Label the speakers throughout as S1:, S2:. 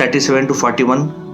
S1: 37 to 41,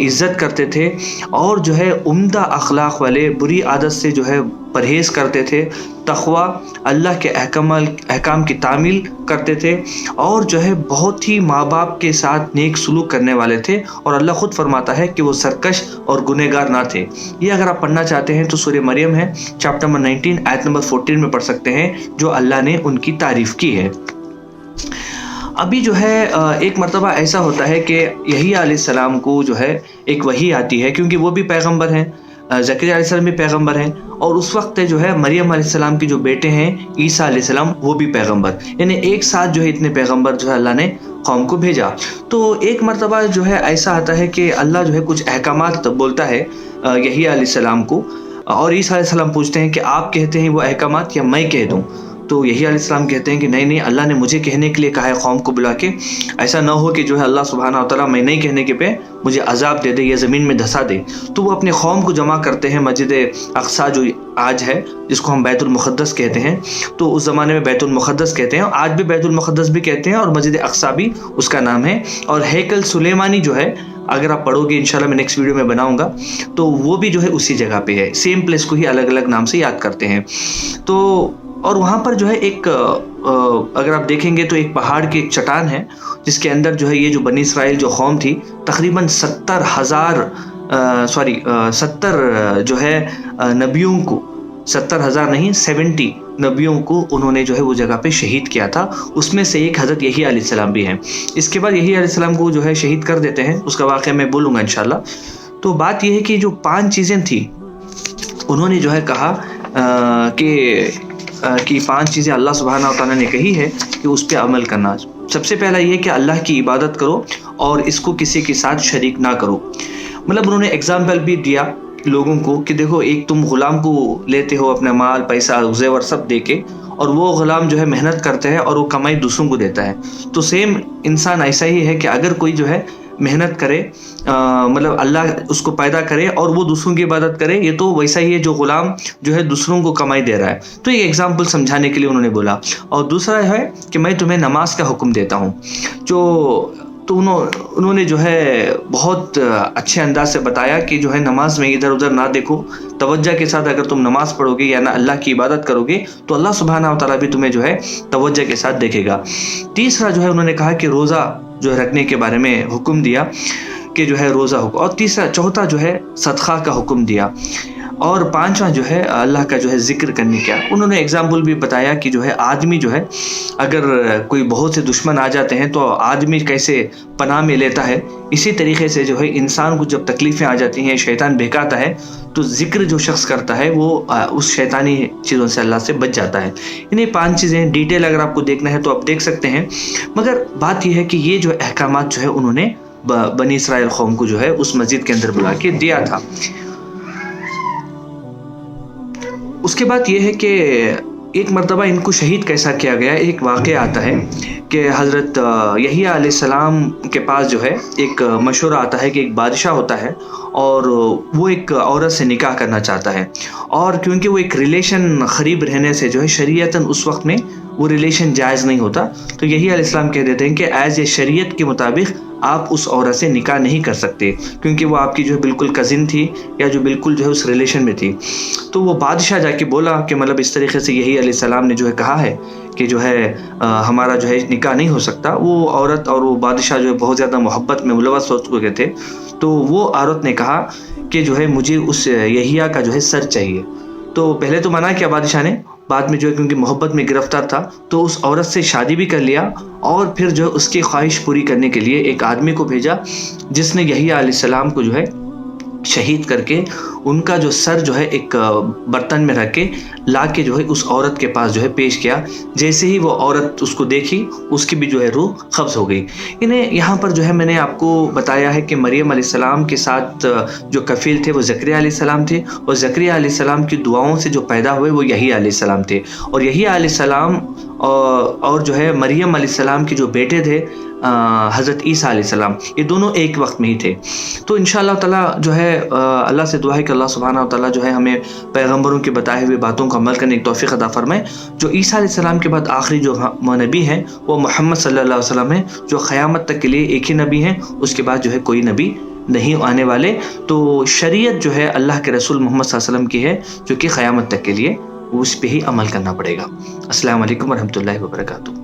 S1: عزت کرتے تھے اور جو ہے عمدہ اخلاق والے، بری عادت سے جو ہے پرہیز کرتے تھے، تقوی، اللہ کے احکام کی تعمیل کرتے تھے، اور جو ہے بہت ہی ماں باپ کے ساتھ نیک سلوک کرنے والے تھے، اور اللہ خود فرماتا ہے کہ وہ سرکش اور گنہگار نہ تھے۔ یہ اگر آپ پڑھنا چاہتے ہیں تو سورہ مریم ہے، چیپٹر نمبر 19 آیت نمبر 14 میں پڑھ سکتے ہیں، جو اللہ نے ان کی تعریف کی ہے۔ ابھی جو ہے ایک مرتبہ ایسا ہوتا ہے کہ یحییٰ علیہ السلام کو جو ہے ایک وحی آتی ہے، کیونکہ وہ بھی پیغمبر ہیں، زکریا علیہ السلام بھی پیغمبر ہیں، اور اس وقت جو ہے مریم علیہ السلام کی جو بیٹے ہیں عیسیٰ علیہ السلام، وہ بھی پیغمبر، یعنی ایک ساتھ جو ہے اتنے پیغمبر جو ہے اللہ نے قوم کو بھیجا۔ تو ایک مرتبہ جو ہے ایسا آتا ہے کہ اللہ جو ہے کچھ احکامات بولتا ہے یحییٰ علیہ السلام کو، اور عیسیٰ علیہ السلام پوچھتے ہیں کہ آپ کہتے ہیں وہ احکامات یا میں کہہ دوں؟ تو یحییٰ علیہ السلام کہتے ہیں کہ نہیں، اللہ نے مجھے کہنے کے لیے کہا ہے قوم کو بلا کے، ایسا نہ ہو کہ جو ہے اللہ سبحانہ و تعالیٰ میں نہیں کہنے کے پہ مجھے عذاب دے دے یا زمین میں دھسا دے۔ تو وہ اپنے قوم کو جمع کرتے ہیں مسجد اقصیٰ جو آج ہے، جس کو ہم بیت المقدس کہتے ہیں، تو اس زمانے میں بیت المقدس کہتے ہیں، آج بھی بیت المقدس بھی کہتے ہیں، اور مسجد اقصیٰ بھی اس کا نام ہے۔ اور ہیکل سلیمانی جو ہے، اگر آپ پڑھو گے انشاءاللہ میں نیکسٹ ویڈیو میں بناؤں گا، تو وہ بھی جو ہے اسی جگہ پہ ہے، سیم پلیس کو ہی الگ الگ نام سے یاد کرتے ہیں۔ تو اور وہاں پر جو ہے ایک اگر آپ دیکھیں گے تو ایک پہاڑ کی ایک چٹان ہے، جس کے اندر جو ہے یہ جو بنی اسرائیل جو قوم تھی، تقریباً 70 جو ہے نبیوں کو، 70,000 نہیں 70 نبیوں کو انہوں نے جو ہے وہ جگہ پہ شہید کیا تھا، اس میں سے ایک حضرت یحییٰ علیہ السلام بھی ہیں۔ اس کے بعد یحییٰ علیہ السلام کو جو ہے شہید کر دیتے ہیں، اس کا واقعہ میں بولوں گا انشاءاللہ۔ تو بات یہ ہے کہ جو 5 چیزیں تھیں، انہوں نے جو ہے کہا کہ 5 چیزیں اللہ سبحانہ و تعالیٰ نے کہی ہے کہ اس پہ عمل کرنا۔ سب سے پہلا یہ کہ اللہ کی عبادت کرو اور اس کو کسی کے ساتھ شریک نہ کرو۔ مطلب انہوں نے اگزامپل بھی دیا لوگوں کو کہ دیکھو، ایک تم غلام کو لیتے ہو اپنا مال، پیسہ، زیور سب دے کے، اور وہ غلام جو ہے محنت کرتا ہے اور وہ کمائی دوسروں کو دیتا ہے۔ تو سیم انسان ایسا ہی ہے کہ اگر کوئی جو ہے محنت کرے، مطلب اللہ اس کو پیدا کرے اور وہ دوسروں کی عبادت کرے، یہ تو ویسا ہی ہے جو غلام جو ہے دوسروں کو کمائی دے رہا ہے۔ تو یہ ایگزامپل سمجھانے کے لیے انہوں نے بولا۔ اور دوسرا ہے کہ میں تمہیں نماز کا حکم دیتا ہوں، تو انہوں نے جو ہے بہت اچھے انداز سے بتایا کہ جو ہے نماز میں ادھر ادھر نہ دیکھو، توجہ کے ساتھ اگر تم نماز پڑھو گے یا نہ اللہ کی عبادت کرو گے تو اللہ سبحانہ و تعالیٰ بھی تمہیں جو ہے توجہ کے ساتھ دیکھے گا۔ تیسرا جو ہے انہوں نے کہا کہ روزہ جو ہے رکھنے کے بارے میں حکم دیا کہ جو ہے روزہ حکم، اور چوتھا جو ہے صدقہ کا حکم دیا، اور 5واں جو ہے اللہ کا جو ہے ذکر کرنے کا۔ انہوں نے اگزامپل بھی بتایا کہ جو ہے آدمی جو ہے اگر کوئی بہت سے دشمن آ جاتے ہیں تو آدمی کیسے پناہ میں لیتا ہے، اسی طریقے سے جو ہے انسان کو جب تکلیفیں آ جاتی ہیں، شیطان بہکاتا ہے، تو ذکر جو شخص کرتا ہے وہ اس شیطانی چیزوں سے اللہ سے بچ جاتا ہے۔ انہیں 5 چیزیں ڈیٹیل اگر آپ کو دیکھنا ہے تو آپ دیکھ سکتے ہیں، مگر بات یہ ہے کہ یہ جو احکامات جو ہے انہوں نے بنی اسرائیل قوم کو جو ہے اس مسجد کے اندر بلا کے دیا تھا۔ اس کے بعد یہ ہے کہ ایک مرتبہ ان کو شہید کیسا کیا گیا۔ ایک واقعہ آتا ہے کہ حضرت یحییٰ علیہ السلام کے پاس جو ہے ایک مشورہ آتا ہے کہ ایک بادشاہ ہوتا ہے اور وہ ایک عورت سے نکاح کرنا چاہتا ہے، اور کیونکہ وہ ایک ریلیشن قریب رہنے سے جو ہے شریعتاً اس وقت میں وہ ریلیشن جائز نہیں ہوتا، تو یحییٰ علیہ السلام کہہ دیتے ہیں کہ ایز اے شریعت کے مطابق آپ اس عورت سے نکاح نہیں کر سکتے، کیونکہ وہ آپ کی جو ہے بالکل کزن تھی یا جو بالکل جو ہے اس ریلیشن میں تھی۔ تو وہ بادشاہ جا کے بولا کہ مطلب اس طریقے سے یحییٰ علیہ السلام نے جو ہے کہا ہے کہ جو ہے ہمارا جو ہے نکاح نہیں ہو سکتا۔ وہ عورت اور وہ بادشاہ جو ہے بہت زیادہ محبت میں ملوث ہو چکے تھے، تو وہ عورت نے کہا کہ جو ہے مجھے اس یحییٰ کا جو ہے سر چاہیے۔ تو پہلے تو منع کیا بادشاہ نے، بعد میں جو ہے کیونکہ محبت میں گرفتار تھا تو اس عورت سے شادی بھی کر لیا، اور پھر جو ہے اس کی خواہش پوری کرنے کے لیے ایک آدمی کو بھیجا جس نے یحییٰ علیہ السلام کو جو ہے شہید کر کے ان کا جو سر جو ہے ایک برتن میں رکھ کے لا کے جو ہے اس عورت کے پاس جو ہے پیش کیا۔ جیسے ہی وہ عورت اس کو دیکھی، اس کی بھی جو ہے روح قبض ہو گئی۔ انہیں یہاں پر جو ہے میں نے آپ کو بتایا ہے کہ مریم علیہ السلام کے ساتھ جو کفیل تھے وہ زکریا علیہ السلام تھے، اور زکریا علیہ السلام کی دعاؤں سے جو پیدا ہوئے وہ یحییٰ علیہ السلام تھے، اور یحییٰ علیہ السلام اور جو ہے مریم علیہ السلام کے جو بیٹے تھے حضرت عیسیٰ علیہ السلام، یہ دونوں ایک وقت میں ہی تھے۔ تو انشاءاللہ تعالیٰ جو ہے اللہ سے دعا ہے کہ اللہ سبحانہ و تعالیٰ جو ہے ہمیں پیغمبروں کے بتائے ہوئے باتوں کو عمل کرنے کی توفیق عطا فرمائے۔ جو عیسیٰ علیہ السلام کے بعد آخری جو نبی ہیں وہ محمد صلی اللہ علیہ وسلم ہیں، جو قیامت تک کے لیے ایک ہی نبی ہیں، اس کے بعد جو ہے کوئی نبی نہیں آنے والے. تو شریعت جو ہے اللہ کے رسول محمد صلی اللہ علیہ وسلم کی ہے جو کہ قیامت تک کے لیے اس پہ ہی عمل کرنا پڑے گا. السلام علیکم ورحمۃ اللہ وبرکاتہ.